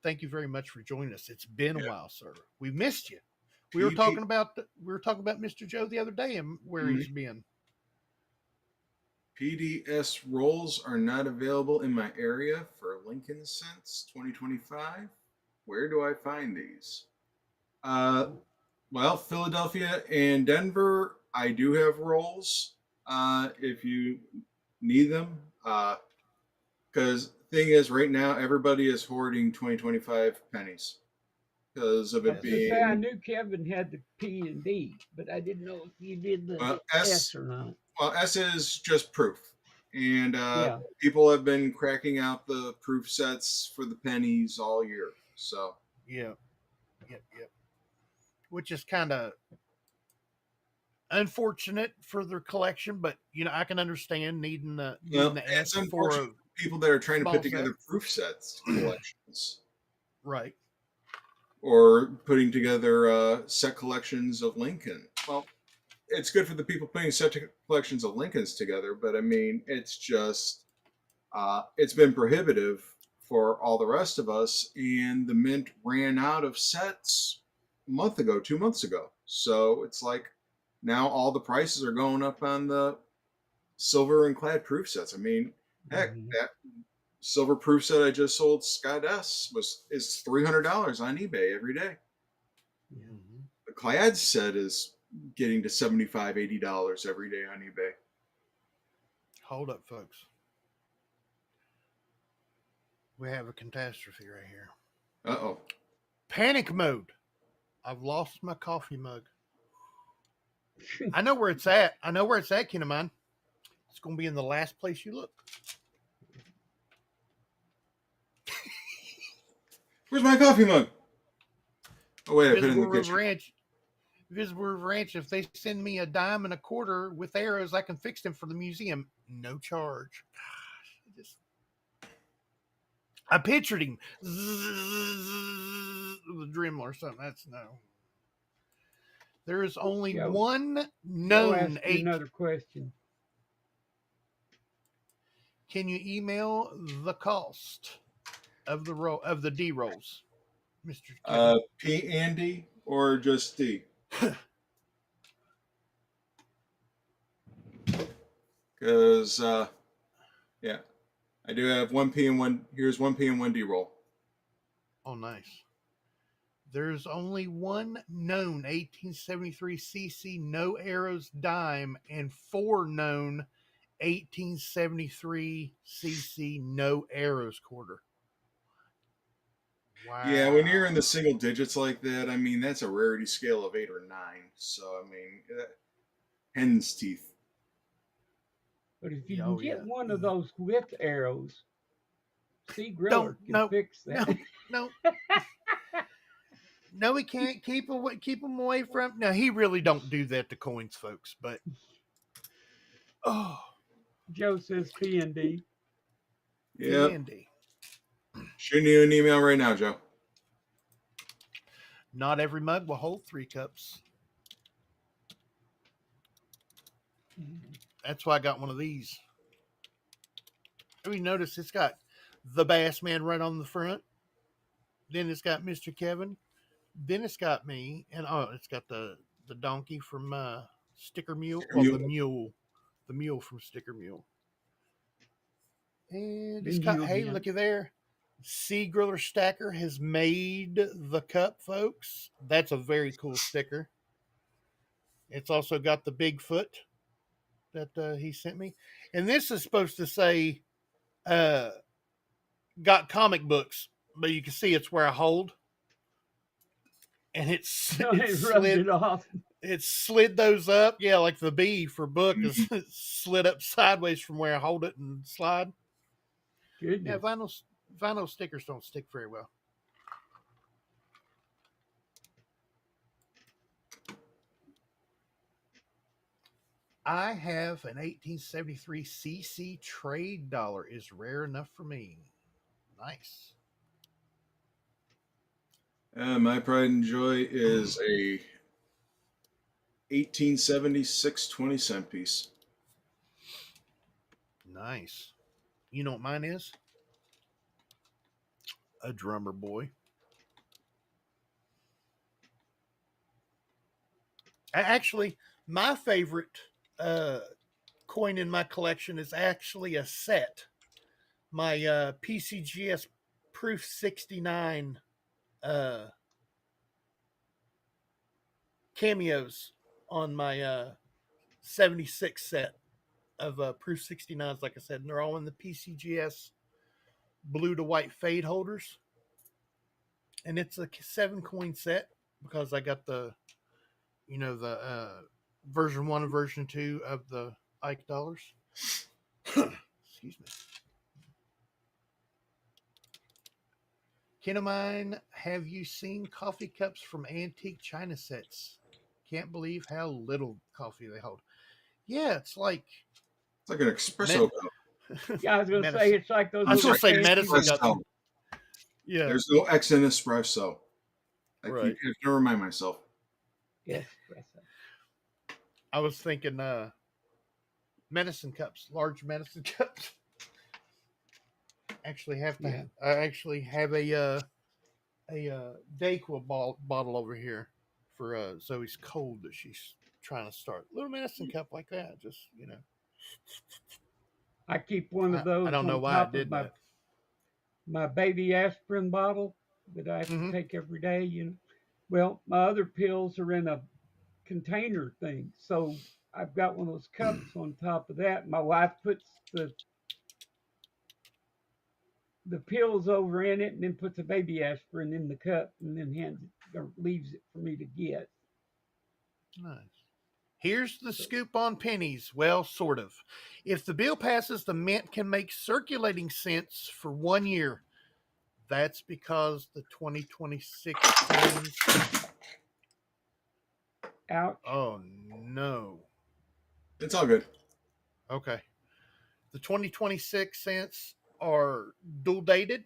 thank you very much for joining us. It's been a while, sir. We missed you. We were talking about Mr. Joe the other day and where he's been. PDS rolls are not available in my area for Lincoln since 2025. Where do I find these? Well, Philadelphia and Denver, I do have rolls if you need them. Because thing is, right now, everybody is hoarding 2025 pennies because of it being. I knew Kevin had the P and D, but I didn't know if you did the S or not. Well, S is just proof. And people have been cracking out the proof sets for the pennies all year. So. Yep. Which is kind of unfortunate for their collection, but I can understand needing the S for people that are trying to put together proof sets collections, right? Or putting together set collections of Lincoln. Well, it's good for the people putting set collections of Lincolns together, but I mean, it's just it's been prohibitive for all the rest of us, and the mint ran out of sets a month ago, 2 months ago. So it's like now all the prices are going up on the silver and clad proof sets. I mean, Heck, Mhm. that silver proof set I just sold, Scott S, is $300 on eBay every day. Yeah. Mhm. The Clyde set is getting to $75, $80 every day on eBay. Hold up, folks. We have a catastrophe right here. Uh-oh. Panic mode. I've lost my coffee mug. I know where it's at. I know where it's at, kin of mine. It's going to be in the last place you look. Where's my coffee mug? Oh, wait, I put it in Visible the River kitchen. Ranch. Visible River Ranch. If they send me a dime and a quarter with arrows, I can fix them for the museum. No charge. Gosh, I pictured him. The Dremel or something. That's no. There is only Joe, one Joe known asked you eight. another question. Can you email the cost of the D rolls, Mr. Kevin? P. Andy or just D? Because, yeah, I do have 1P and 1. Here's 1P and 1D roll. Oh, nice. There's only one known 1873 CC no arrows dime and 4 known 1873 CC no arrows quarter. Wow. Yeah, when you're in the single digits like that, I mean, that's a rarity scale of 8 or 9. So, I mean, hen's teeth. But if you can Oh, get yeah. one of those with arrows, C. Don't, Griller can no, fix no, that. no. No, he can't keep them away from. No, he really don't do that to coins, folks. But oh, Joe says P and D. Yep. Andy, Shooting you an email right now, Joe. not every mug will hold 3 cups. That's why I got one of these. Have you noticed it's got the Bass Man right on the front? Then it's got Mr. Kevin. Then it's got me, and it's got the donkey from Sticker Mule. Well, the mule from Sticker Mule. And it's Then got, you hey, again. looky there. Sea Griller Stacker has made the cup, folks. That's a very cool sticker. It's also got the Bigfoot that he sent me. And this is supposed to say, got comic books, but you can see it's where I hold. And it's So it rubbed slid. it off. It slid those up. Yeah, like the B for book is Mhm. slid up sideways from where I hold it and slide. Yeah, Goodness. vinyl stickers don't stick very well. I have an 1873 CC trade dollar. Is rare enough for me. Nice. My pride and joy is a 1876 20-cent piece. Nice. You know what mine is? A drummer boy. Actually, my favorite coin in my collection is actually a set. My PCGS Proof 69 cameos on my 76 set of Proof 69s, like I said, and they're all in the PCGS blue to white fade holders. And it's a 7 coin set because I got the, the version 1 and version 2 of the Ike dollars. Excuse me. Ken of mine, have you seen coffee cups from antique China sets? Can't believe how little coffee they hold. Yeah, it's like It's like an espresso cup. Yeah, I was going to say medicine. it's like those I was little going to say fancy medicine ones. cups. Espresso. Yeah, There's no X in espresso. I right. keep have to remind myself. Espresso. I was thinking medicine cups, large medicine cups. Actually, I actually have a Dayquil bottle over here for Zoe's cold that she's trying to start. Little medicine cup like that, just. I keep one of I those don't know on why I top of did that. my baby aspirin bottle that I have to Hmm. take every day. Well, my other pills are in a container thing, so I've got one of those cups on top of that. My wife puts the pills over in it and then puts a baby aspirin in the cup and then hands it or leaves it for me to get. Nice. Here's the So scoop on pennies. Well, sort of. If the bill passes, the mint can make circulating cents for 1 year. That's because the 2026 coins. ouch. Oh, no. It's all good. Okay. The 2026 cents are dual dated,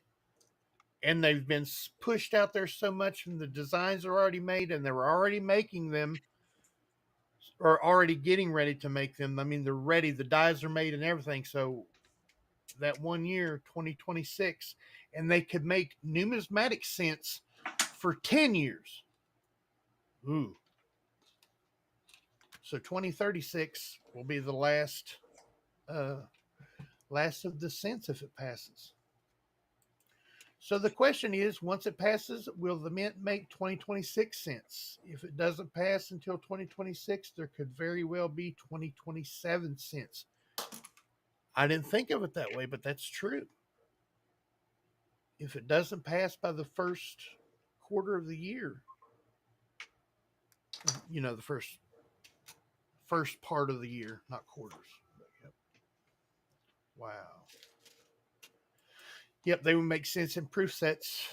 and they've been pushed out there so much, and the designs are already made, and they're already making them or already getting ready to make them. I mean, they're ready. The dies are made and everything. So that 1 year, 2026, and they could make numismatic cents for 10 years. Ooh. So 2036 will be the uh, last of the cents if it passes. So the question is, once it passes, will the mint make 2026 cents? If it doesn't pass until 2026, there could very well be 2027 cents. I didn't think of it that way, but that's true. If it doesn't pass by the first quarter of the year, the first part of the year, not quarters. But yep. Wow. Yep, they would make sense in proof sets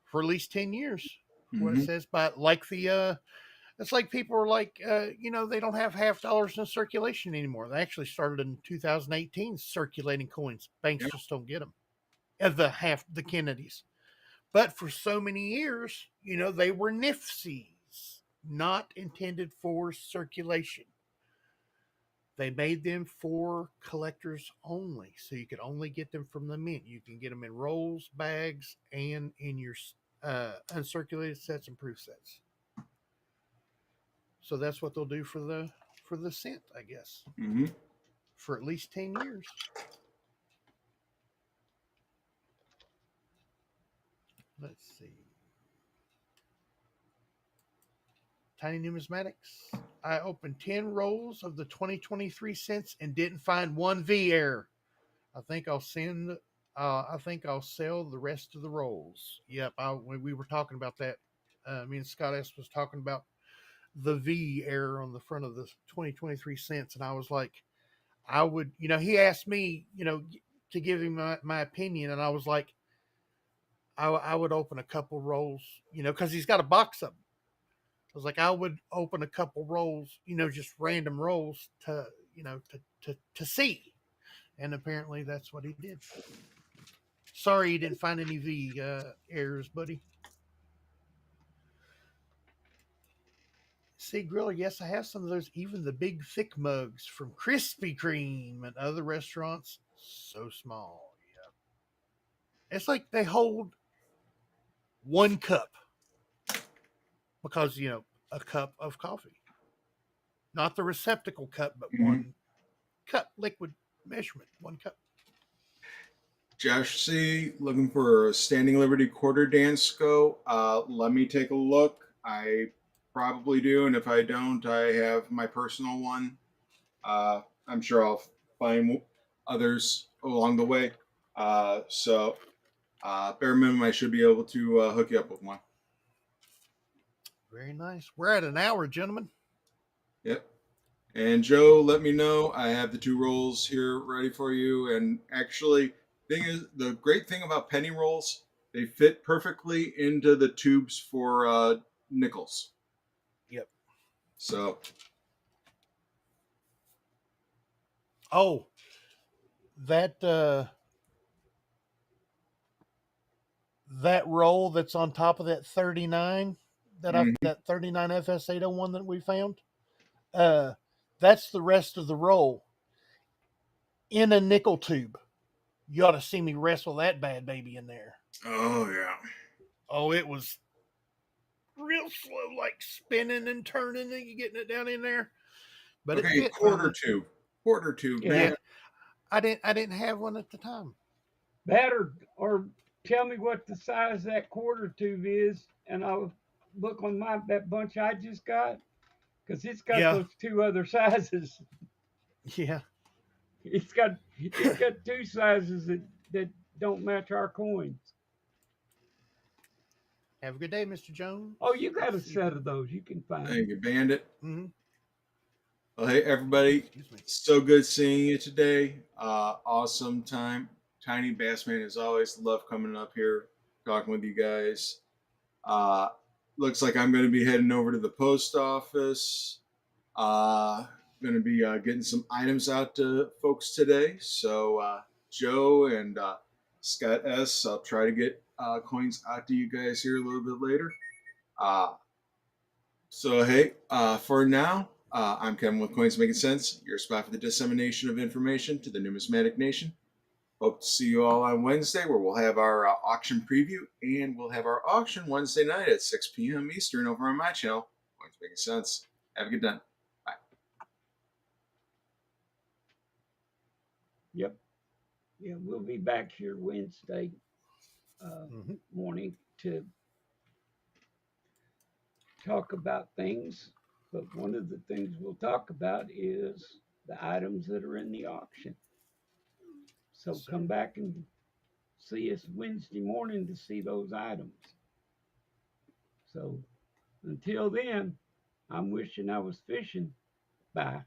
for at least 10 years. What it Hmm. says, but like it's like people are like, they don't have half dollars in circulation anymore. They actually started in 2018 circulating coins. Banks Yeah. just don't get them. The Kennedys. But for so many years, they were NIFCs, not intended for circulation. They made them for collectors only, so you could only get them from the mint. You can get them in rolls, bags, and in your uncirculated sets and proof sets. So that's what they'll do for the cent, I guess, Hmm. for at least 10 years. Let's see. Tiny numismatics. I opened 10 rolls of the 2023 cents and didn't find one V error. I think I'll send. I think I'll sell the rest of the rolls. Yep, we were talking about that. Me and Scott S was talking about the V error on the front of the 2023 cents, and I was like, I would. He asked me, to give him my opinion, and I was like, I would open a couple rolls, because he's got a box of them. I was like, I would open a couple rolls, just random rolls to see. And apparently that's what he did. Sorry you didn't find any V errors, buddy. See, Griller, yes, I have some of those, even the big thick mugs from Krispy Kreme and other restaurants. So small. Yeah. It's like they hold one cup because, a cup of coffee. Not the receptacle cup, but Hmm. one cup, liquid measurement, one cup. Josh C. looking for a Standing Liberty quarter dance go. Let me take a look. I probably do, and if I don't, I have my personal one. I'm sure I'll find others along the way. Bare minimum, I should be able to hook you up with one. Very nice. We're at an hour, gentlemen. Yep. And Joe, let me know. I have the two rolls here ready for you. And actually, the great thing about penny rolls, they fit perfectly into the tubes for nickels. Yep. So, Oh, that that roll that's on top of that 39 mhm. that 39 FS801 that we found. Uh that's the rest of the roll in a nickel tube. You ought to see me wrestle that bad baby in there. Oh yeah. Oh, it was real slow, like spinning and turning and you getting it down in there. But it Okay, fit fine. quarter tube, Yeah, Yeah. man. I didn't have one at the time. That or tell me what the size that quarter tube is, and I'll look on that bunch I just got because it's got Yeah, those two other sizes. yeah. It's got two sizes that don't match our coins. Have a good day, Mr. Jones. Oh, you got a See you. set of those you can find. Thank you, Bandit. Mm-hmm. Well, hey, everybody. Excuse me. So good seeing you today. Awesome time. Tiny Bassman, as always, love coming up here, talking with you guys. Uh, looks like I'm going to be heading over to the post office. Going to be getting some items out to folks today. So, Joe and Scott S., I'll try to get coins out to you guys here a little bit later. So, hey, for now, I'm Kevin with Coins Making Sense, your spot for the dissemination of information to the numismatic nation. Hope to see you all on Wednesday, where we'll have our auction preview, and we'll have our auction Wednesday night at 6 p.m. Eastern over on my channel, Coins Making Sense. Have a good night. Bye. Yep. Yeah, we'll be back here Wednesday morning to talk about things. But one of the things we'll talk about is the items that are in the auction. So Yes, sir. come back and see us Wednesday morning to see those items. So until then, I'm wishing I was fishing. Bye.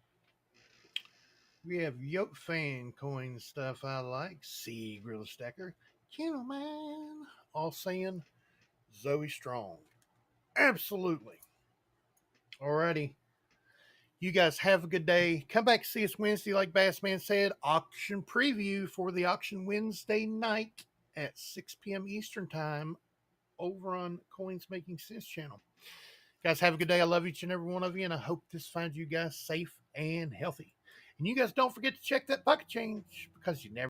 We have Yoke Fan coin stuff I like. Sea Grill Stacker. Kennel Man. All saying Zoey Strong. Absolutely. Alrighty. You guys have a good day. Come back see us Wednesday, like Bassman said. Auction preview for the auction Wednesday night at 6 p.m. Eastern Time over on Coins Making Sense channel. Guys, have a good day. I love each and every one of you, and I hope this finds you guys safe and healthy. And you guys don't forget to check that bucket change because you never